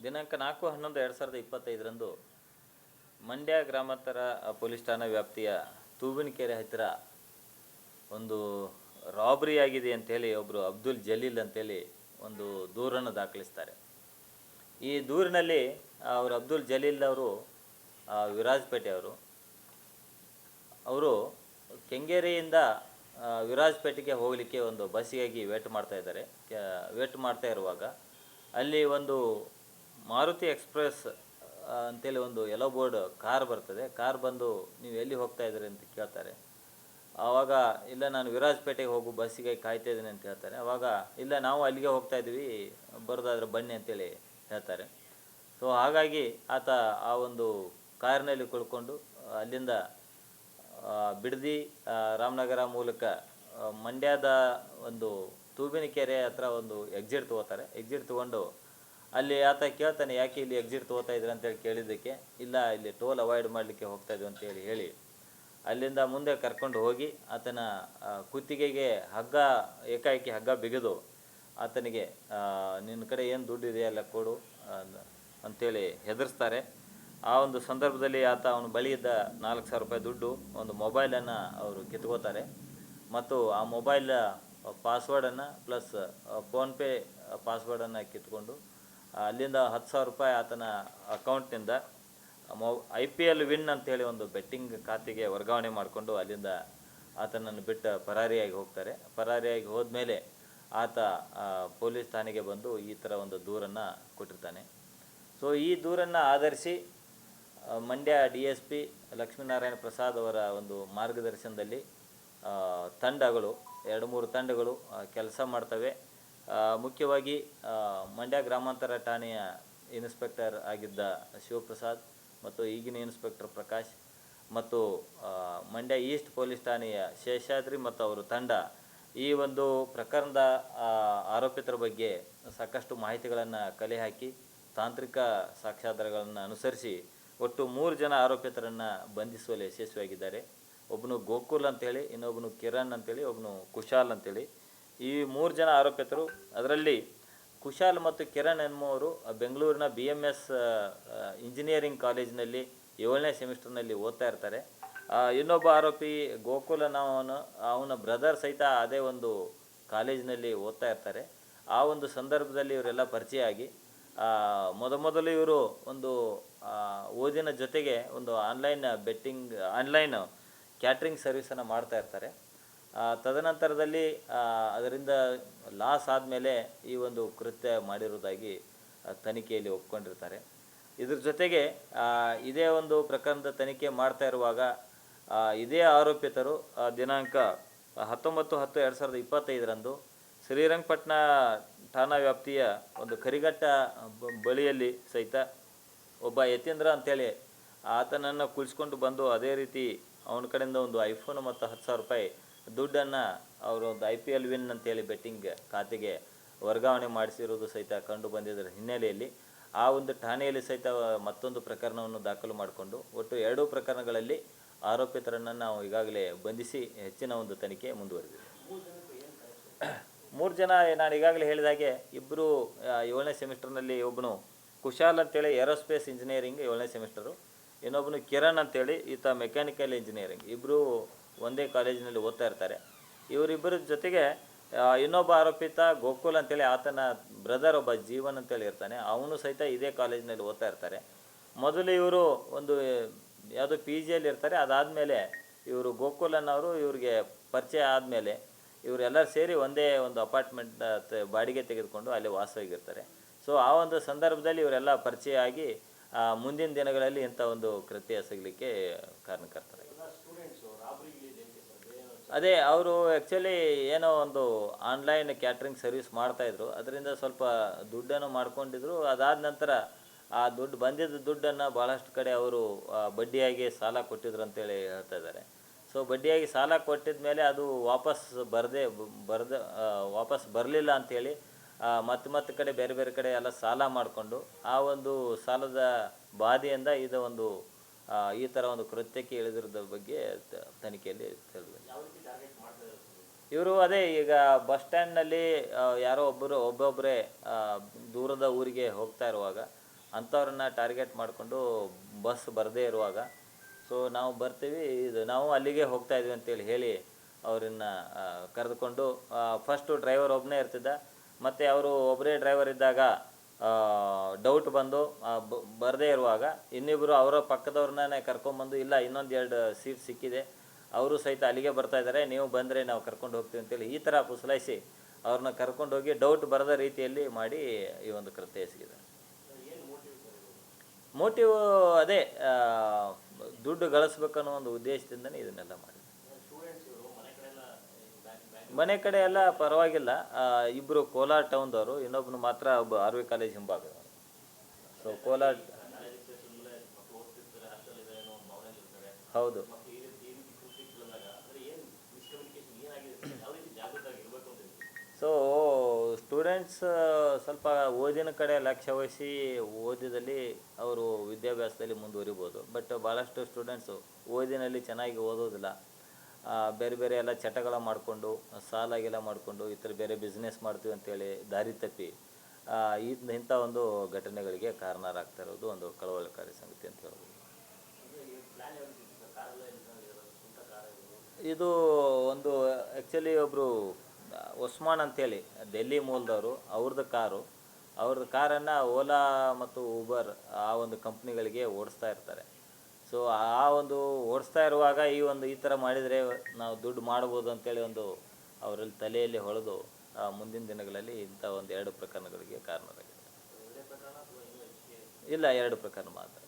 ದಿನಾಂಕ 4/11/2025 ಮಂಡ್ಯ ಗ್ರಾಮಾಂತರ ಪೊಲೀಸ್ ಠಾಣಾ ವ್ಯಾಪ್ತಿಯ ತೂಬಿನಕೆರೆ ಹತ್ತಿರ ಒಂದು ರಾಬರಿ ಆಗಿದೆ ಅಂತೇಳಿ ಒಬ್ಬರು ಅಬ್ದುಲ್ ಜಲೀಲ್ ಅಂತೇಳಿ ಒಂದು ದೂರನ್ನು ದಾಖಲಿಸ್ತಾರೆ. ಈ ದೂರಿನಲ್ಲಿ ಅವರು ಅಬ್ದುಲ್ ಜಲೀಲ್ ಅವರು ವಿರಾಜಪೇಟೆ ಅವರು ಕೆಂಗೇರಿಯಿಂದ ವಿರಾಜಪೇಟೆಗೆ ಹೋಗಲಿಕ್ಕೆ ಒಂದು ಬಸ್ಸಿಗಾಗಿ ವೇಟ್ ಮಾಡ್ತಾ ಇರುವಾಗ ಅಲ್ಲಿ ಒಂದು ಮಾರುತಿ ಎಕ್ಸ್ಪ್ರೆಸ್ ಅಂತೇಳಿ ಒಂದು ಯೆಲ್ಲೋ ಬೋರ್ಡ್ ಕಾರ್ ಬರ್ತದೆ. ಕಾರ್ ಬಂದು ನೀವು ಎಲ್ಲಿ ಹೋಗ್ತಾ ಇದ್ದೀರಿ ಅಂತ ಕೇಳ್ತಾರೆ. ಆವಾಗ ಇಲ್ಲ, ನಾನು ವಿರಾಜಪೇಟೆಗೆ ಹೋಗು ಬಸ್ಸಿಗೆ ಕಾಯ್ತಾ ಇದ್ದೀನಿ ಅಂತ ಹೇಳ್ತಾರೆ. ಆವಾಗ ಇಲ್ಲ, ನಾವು ಅಲ್ಲಿಗೆ ಹೋಗ್ತಾ ಇದ್ದೀವಿ, ಬರೋದಾದ್ರೆ ಬನ್ನಿ ಅಂತೇಳಿ ಹೇಳ್ತಾರೆ. ಸೊ ಹಾಗಾಗಿ ಆತ ಆ ಒಂದು ಕಾರಿನಲ್ಲಿ ಕುಳ್ಕೊಂಡು ಅಲ್ಲಿಂದ ಬಿಡದಿ ರಾಮನಗರ ಮೂಲಕ ಮಂಡ್ಯದ ಒಂದು ತೂಬಿನಕೆರೆ ಹತ್ರ ಒಂದು ಎಕ್ಸಿಟ್ ತೊಗೋತಾರೆ. ಎಕ್ಸಿಟ್ ತೊಗೊಂಡು ಅಲ್ಲಿ ಆತ ಕೇಳ್ತಾನೆ, ಯಾಕೆ ಇಲ್ಲಿ ಎಕ್ಸಿಟ್ ತೊಗೋತಾ ಇದ್ದೀರಿ ಅಂತೇಳಿ ಕೇಳಿದ್ದಕ್ಕೆ, ಇಲ್ಲ, ಇಲ್ಲಿ ಟೋಲ್ ಅವಾಯ್ಡ್ ಮಾಡಲಿಕ್ಕೆ ಹೋಗ್ತಾ ಇದ್ವಿ ಅಂತೇಳಿ ಹೇಳಿ ಅಲ್ಲಿಂದ ಮುಂದೆ ಕರ್ಕೊಂಡು ಹೋಗಿ ಆತನ ಕುತ್ತಿಗೆಗೆ ಏಕಾಏಕಿ ಹಗ್ಗ ಬಿಗಿದು ಆತನಿಗೆ ನಿನ್ನ ಕಡೆ ಏನು ದುಡ್ಡು ಇದೆಯಲ್ಲ ಕೊಡು ಅಂಥೇಳಿ ಹೆದರಿಸ್ತಾರೆ. ಆ ಒಂದು ಸಂದರ್ಭದಲ್ಲಿ ಅವನ ಬಳಿ ಇದ್ದ 4,000 ರೂಪಾಯಿ ದುಡ್ಡು, ಒಂದು ಮೊಬೈಲನ್ನು ಅವರು ಕಿತ್ಕೋತಾರೆ. ಮತ್ತು ಆ ಮೊಬೈಲ್ ಪಾಸ್ವರ್ಡನ್ನು ಪ್ಲಸ್ ಫೋನ್ಪೇ ಪಾಸ್ವರ್ಡನ್ನು ಕಿತ್ಕೊಂಡು ಅಲ್ಲಿಂದ 10,000 ರೂಪಾಯಿ ಆತನ ಅಕೌಂಟ್ನಿಂದ IPL ವಿನ್ ಅಂತೇಳಿ ಒಂದು ಬೆಟ್ಟಿಂಗ್ ಖಾತೆಗೆ ವರ್ಗಾವಣೆ ಮಾಡಿಕೊಂಡು ಅಲ್ಲಿಂದ ಆತನನ್ನು ಬಿಟ್ಟು ಪರಾರಿಯಾಗಿ ಹೋಗ್ತಾರೆ. ಪರಾರಿಯಾಗಿ ಹೋದ್ಮೇಲೆ ಆತ ಪೊಲೀಸ್ ಠಾಣೆಗೆ ಬಂದು ಈ ಥರ ಒಂದು ದೂರನ್ನು ಕೊಟ್ಟಿರ್ತಾನೆ. ಸೊ ಈ ದೂರನ್ನು ಆಧರಿಸಿ ಮಂಡ್ಯ DSP ಲಕ್ಷ್ಮೀನಾರಾಯಣ ಪ್ರಸಾದ್ ಅವರ ಒಂದು ಮಾರ್ಗದರ್ಶನದಲ್ಲಿ ತಂಡಗಳು 2-3 ತಂಡಗಳು ಕೆಲಸ ಮಾಡ್ತವೆ. ಮುಖ್ಯವಾಗಿ ಮಂಡ್ಯ ಗ್ರಾಮಾಂತರ ಠಾಣೆಯ ಇನ್ಸ್ಪೆಕ್ಟರ್ ಆಗಿದ್ದ ಶಿವಪ್ರಸಾದ್ ಮತ್ತು ಈಗಿನ ಇನ್ಸ್ಪೆಕ್ಟರ್ ಪ್ರಕಾಶ್ ಮತ್ತು ಮಂಡ್ಯ ಈಸ್ಟ್ ಪೊಲೀಸ್ ಠಾಣೆಯ ಶೇಷಾದ್ರಿ ಮತ್ತು ಅವರ ತಂಡ ಈ ಒಂದು ಪ್ರಕರಣದ ಆರೋಪಿತರ ಬಗ್ಗೆ ಸಾಕಷ್ಟು ಮಾಹಿತಿಗಳನ್ನು ಕಲೆ ಹಾಕಿ ತಾಂತ್ರಿಕ ಸಾಕ್ಷ್ಯಾಧಾರಗಳನ್ನು ಅನುಸರಿಸಿ ಒಟ್ಟು 3 ಜನ ಆರೋಪಿತರನ್ನು ಬಂಧಿಸುವಲ್ಲಿ ಯಶಸ್ವಿಯಾಗಿದ್ದಾರೆ. ಒಬ್ಬನು ಗೋಕುಲ್ ಅಂತೇಳಿ, ಇನ್ನೊಬ್ಬನು ಕಿರಣ್ ಅಂತೇಳಿ, ಒಬ್ಬನು ಕುಶಾಲ್ ಅಂತೇಳಿ. ಈ 3 ಜನ ಆರೋಪಿತರು, ಅದರಲ್ಲಿ ಕುಶಾಲ್ ಮತ್ತು ಕಿರಣ್ ಎನ್ನುವರು ಬೆಂಗಳೂರಿನ BMS ಇಂಜಿನಿಯರಿಂಗ್ ಕಾಲೇಜಿನಲ್ಲಿ 7ನೇ ಸೆಮಿಸ್ಟರ್ನಲ್ಲಿ ಓದ್ತಾ ಇರ್ತಾರೆ. ಇನ್ನೊಬ್ಬ ಆರೋಪಿ ಗೋಕುಲ್ ಅವನ ಬ್ರದರ್ ಸಹಿತ ಅದೇ ಒಂದು ಕಾಲೇಜಿನಲ್ಲಿ ಓದ್ತಾ ಇರ್ತಾರೆ. ಆ ಒಂದು ಸಂದರ್ಭದಲ್ಲಿ ಇವರೆಲ್ಲ ಪರಿಚಯ ಆಗಿ ಮೊದಲು ಇವರು ಒಂದು ಓದಿನ ಜೊತೆಗೆ ಒಂದು ಆನ್ಲೈನ್ ಕ್ಯಾಟ್ರಿಂಗ್ ಸರ್ವಿಸನ್ನು ಮಾಡ್ತಾ ಇರ್ತಾರೆ. ತದನಂತರದಲ್ಲಿ ಅದರಿಂದ ಲಾಸ್ ಆದಮೇಲೆ ಈ ಒಂದು ಕೃತ್ಯ ಮಾಡಿರುವುದಾಗಿ ತನಿಖೆಯಲ್ಲಿ ಒಪ್ಕೊಂಡಿರ್ತಾರೆ. ಇದ್ರ ಜೊತೆಗೆ ಇದೇ ಒಂದು ಪ್ರಕರಣದ ತನಿಖೆ ಮಾಡ್ತಾ ಇರುವಾಗ ಇದೇ ಆರೋಪಿತರು ದಿನಾಂಕ 19/10/2025 ಶ್ರೀರಂಗಪಟ್ಟಣ ಠಾಣಾ ವ್ಯಾಪ್ತಿಯ ಒಂದು ಕರಿಘಟ್ಟ ಬಳಿಯಲ್ಲಿ ಸಹಿತ ಒಬ್ಬ ಯತೀಂದ್ರ ಅಂತೇಳಿ ಆತನನ್ನು ಕುಳಿಸ್ಕೊಂಡು ಬಂದು ಅದೇ ರೀತಿ ಅವನ ಕಡೆಯಿಂದ ಒಂದು ಐಫೋನ್ ಮತ್ತು 10,000 ರೂಪಾಯಿ ದುಡ್ಡನ್ನು ಅವರು ಒಂದು IPL ವಿನ್ ಅಂತೇಳಿ ಬೆಟ್ಟಿಂಗ್ ಖಾತೆಗೆ ವರ್ಗಾವಣೆ ಮಾಡಿಸಿರುವುದು ಸಹಿತ ಕಂಡು ಬಂದಿದ್ದರ ಹಿನ್ನೆಲೆಯಲ್ಲಿ ಆ ಒಂದು ಠಾಣೆಯಲ್ಲಿ ಸಹಿತ ಮತ್ತೊಂದು ಪ್ರಕರಣವನ್ನು ದಾಖಲು ಮಾಡಿಕೊಂಡು ಒಟ್ಟು 2 ಪ್ರಕರಣಗಳಲ್ಲಿ ಆರೋಪಿತರನ್ನು ನಾವು ಈಗಾಗಲೇ ಬಂಧಿಸಿ ಹೆಚ್ಚಿನ ಒಂದು ತನಿಖೆ ಮುಂದುವರೆದಿದೆ. 3 ಜನ ನಾನು ಈಗಾಗಲೇ ಹೇಳಿದಾಗೆ, ಇಬ್ಬರು 7ನೇ ಸೆಮಿಸ್ಟರ್ನಲ್ಲಿ, ಒಬ್ಬನು ಕುಶಾಲ್ ಅಂತೇಳಿ ಏರೋಸ್ಪೇಸ್ ಇಂಜಿನಿಯರಿಂಗ್ 7ನೇ ಸೆಮಿಸ್ಟರು, ಇನ್ನೊಬ್ಬನು ಕಿರಣ್ ಅಂತೇಳಿ ಈತ ಮೆಕ್ಯಾನಿಕಲ್ ಇಂಜಿನಿಯರಿಂಗ್. ಇಬ್ಬರು ಒಂದೇ ಕಾಲೇಜಿನಲ್ಲಿ ಓದ್ತಾ ಇರ್ತಾರೆ. ಇವರಿಬ್ಬರ ಜೊತೆಗೆ ಇನ್ನೊಬ್ಬ ಆರೋಪಿತ ಗೋಕುಲ್ ಅಂತೇಳಿ ಆತನ ಬ್ರದರ್ ಒಬ್ಬ ಜೀವನ್ ಅಂತೇಳಿ ಇರ್ತಾನೆ, ಅವನು ಸಹಿತ ಇದೇ ಕಾಲೇಜಿನಲ್ಲಿ ಓದ್ತಾ ಇರ್ತಾರೆ. ಮೊದಲು ಇವರು ಒಂದು ಯಾವುದೋ PGಯಲ್ಲಿ ಇರ್ತಾರೆ. ಅದಾದಮೇಲೆ ಇವರು ಗೋಕುಲ್ ಅನ್ನೋರು ಇವ್ರಿಗೆ ಪರಿಚಯ ಆದಮೇಲೆ ಇವರೆಲ್ಲರೂ ಸೇರಿ ಒಂದೇ ಒಂದು ಅಪಾರ್ಟ್ಮೆಂಟ್ ಬಾಡಿಗೆ ತೆಗೆದುಕೊಂಡು ಅಲ್ಲಿ ವಾಸವಾಗಿರ್ತಾರೆ. ಸೊ ಆ ಒಂದು ಸಂದರ್ಭದಲ್ಲಿ ಇವರೆಲ್ಲ ಪರಿಚಯ ಆಗಿ ಮುಂದಿನ ದಿನಗಳಲ್ಲಿ ಇಂಥ ಒಂದು ಕೃತ್ಯ ಎಸಗಲಿಕ್ಕೆ ಕಾರಣಕರ್ತರಾಗಿದ್ದಾರೆ. ಅದೇ ಅವರು ಆ್ಯಕ್ಚುಲಿ ಏನೋ ಒಂದು ಆನ್ಲೈನ್ ಕ್ಯಾಟ್ರಿಂಗ್ ಸರ್ವಿಸ್ ಮಾಡ್ತಾಯಿದ್ರು, ಅದರಿಂದ ಸ್ವಲ್ಪ ದುಡ್ಡನ್ನು ಮಾಡ್ಕೊಂಡಿದ್ರು. ಅದಾದ ನಂತರ ಆ ಬಂದಿದ್ದ ದುಡ್ಡನ್ನು ಭಾಳಷ್ಟು ಕಡೆ ಅವರು ಬಡ್ಡಿಯಾಗಿ ಸಾಲ ಕೊಟ್ಟಿದ್ರು ಅಂತೇಳಿ ಹೇಳ್ತಾ ಇದ್ದಾರೆ. ಸೊ ಬಡ್ಡಿಯಾಗಿ ಸಾಲ ಕೊಟ್ಟಿದ ಮೇಲೆ ಅದು ವಾಪಸ್ ಬರಲಿಲ್ಲ ಅಂಥೇಳಿ ಮತ್ತೆ ಕಡೆ ಬೇರೆ ಕಡೆ ಎಲ್ಲ ಸಾಲ ಮಾಡಿಕೊಂಡು ಆ ಒಂದು ಸಾಲದ ಬಾಧೆಯಿಂದ ಈ ಥರ ಒಂದು ಕೃತ್ಯಕ್ಕೆ ಇಳಿದಿರೋದ್ರ ಬಗ್ಗೆ ತನಿಖೆಯಲ್ಲಿ ತಿಳಿದಿದೆ. ಇವರು ಅದೇ ಈಗ ಬಸ್ ಸ್ಟ್ಯಾಂಡ್ನಲ್ಲಿ ಯಾರೋ ಒಬ್ಬೊಬ್ಬರೇ ದೂರದ ಊರಿಗೆ ಹೋಗ್ತಾ ಇರುವಾಗ ಅಂಥವ್ರನ್ನ ಟಾರ್ಗೆಟ್ ಮಾಡಿಕೊಂಡು ಬಸ್ ಬರದೇ ಇರುವಾಗ ಸೊ ನಾವು ಬರ್ತೀವಿ, ಇದು ನಾವು ಅಲ್ಲಿಗೆ ಹೋಗ್ತಾ ಇದ್ವಿ ಅಂತೇಳಿ ಹೇಳಿ ಅವರನ್ನ ಕರೆದುಕೊಂಡು ಫಸ್ಟು ಡ್ರೈವರ್ ಒಬ್ಬನೇ ಇರ್ತಿದ್ದ, ಮತ್ತು ಅವರು ಒಬ್ಬರೇ ಡ್ರೈವರ್ ಇದ್ದಾಗ ಡೌಟ್ ಬಂದು ಬರದೇ ಇರುವಾಗ ಇನ್ನಿಬ್ಬರು ಅವರ ಪಕ್ಕದವ್ರನ್ನೇ ಕರ್ಕೊಂಬಂದು, ಇಲ್ಲ ಇನ್ನೊಂದು 2 ಸೀಟ್ ಸಿಕ್ಕಿದೆ, ಅವರು ಸಹಿತ ಅಲ್ಲಿಗೆ ಬರ್ತಾ ಇದ್ದಾರೆ, ನೀವು ಬಂದರೆ ನಾವು ಕರ್ಕೊಂಡು ಹೋಗ್ತೀವಿ ಅಂತೇಳಿ ಈ ಥರ ಪುಸಲಾಯಿಸಿ ಅವ್ರನ್ನ ಕರ್ಕೊಂಡೋಗಿ ಡೌಟ್ ಬರದ ರೀತಿಯಲ್ಲಿ ಮಾಡಿ ಈ ಒಂದು ಕೃತ್ಯ ಎಸಗಿದ್ದಾರೆ. ಮೋಟಿವ್ ಅದೇ ದುಡ್ಡು ಗಳಿಸ್ಬೇಕನ್ನೋ ಒಂದು ಉದ್ದೇಶದಿಂದನೇ ಇದನ್ನೆಲ್ಲ ಮಾಡಿದ್ರು. ಮನೆ ಕಡೆ ಎಲ್ಲ ಪರವಾಗಿಲ್ಲ, ಇಬ್ಬರು ಕೋಲಾರ ಟೌನ್ದವರು, ಇನ್ನೊಬ್ಬನು ಮಾತ್ರ ಒಬ್ಬ RV ಕಾಲೇಜ್ ಹಿಂಭಾಗದವರು. ಸೊ ಕೋಲಾರ, ಹೌದು. ಸೊ ಸ್ಟೂಡೆಂಟ್ಸ್ ಸ್ವಲ್ಪ ಓದಿನ ಕಡೆ ಲಕ್ಷ್ಯ ವಹಿಸಿ ಓದಿದಲ್ಲಿ ಅವರು ವಿದ್ಯಾಭ್ಯಾಸದಲ್ಲಿ ಮುಂದುವರಿಬೋದು. ಬಟ್ ಭಾಳಷ್ಟು ಸ್ಟೂಡೆಂಟ್ಸು ಓದಿನಲ್ಲಿ ಚೆನ್ನಾಗಿ ಓದೋದಿಲ್ಲ, ಬೇರೆ ಬೇರೆ ಎಲ್ಲ ಚಟಗಳ ಮಾಡಿಕೊಂಡು ಸಾಲಾಗೆಲ್ಲ ಮಾಡಿಕೊಂಡು ಈ ಥರ ಬೇರೆ ಬಿಸ್ನೆಸ್ ಮಾಡ್ತೀವಿ ಅಂತೇಳಿ ದಾರಿ ತಪ್ಪಿ ಇಂಥ ಒಂದು ಘಟನೆಗಳಿಗೆ ಕಾರಣರಾಗ್ತಾ ಇರೋದು ಒಂದು ಕಳವಳಕಾರಿ ಸಂಗತಿ ಅಂತ ಹೇಳ್ಬೋದು. ಇದು ಒಂದು ಆ್ಯಕ್ಚುಲಿ ಒಬ್ಬರು ಒಸ್ಮಾನ್ ಅಂತೇಳಿ ಡೆಲ್ಲಿ ಮೂಲದವರು, ಅವ್ರದ್ದು ಕಾರನ್ನು ಓಲಾ ಮತ್ತು ಊಬರ್ ಆ ಒಂದು ಕಂಪ್ನಿಗಳಿಗೆ ಓಡಿಸ್ತಾ ಇರ್ತಾರೆ. ಸೊ ಆ ಒಂದು ಓಡಿಸ್ತಾ ಇರುವಾಗ ಈ ಥರ ಮಾಡಿದರೆ ನಾವು ದುಡ್ಡು ಮಾಡ್ಬೋದು ಅಂತೇಳಿ ಒಂದು ಅವರಲ್ಲಿ ತಲೆಯಲ್ಲಿ ಹೊಳೆದು ಮುಂದಿನ ದಿನಗಳಲ್ಲಿ ಇಂಥ ಒಂದು 2 ಪ್ರಕರಣಗಳಿಗೆ ಕಾರಣರಾಗಿದೆ. ಇಲ್ಲ, 2 ಪ್ರಕರಣ ಮಾತ್ರ.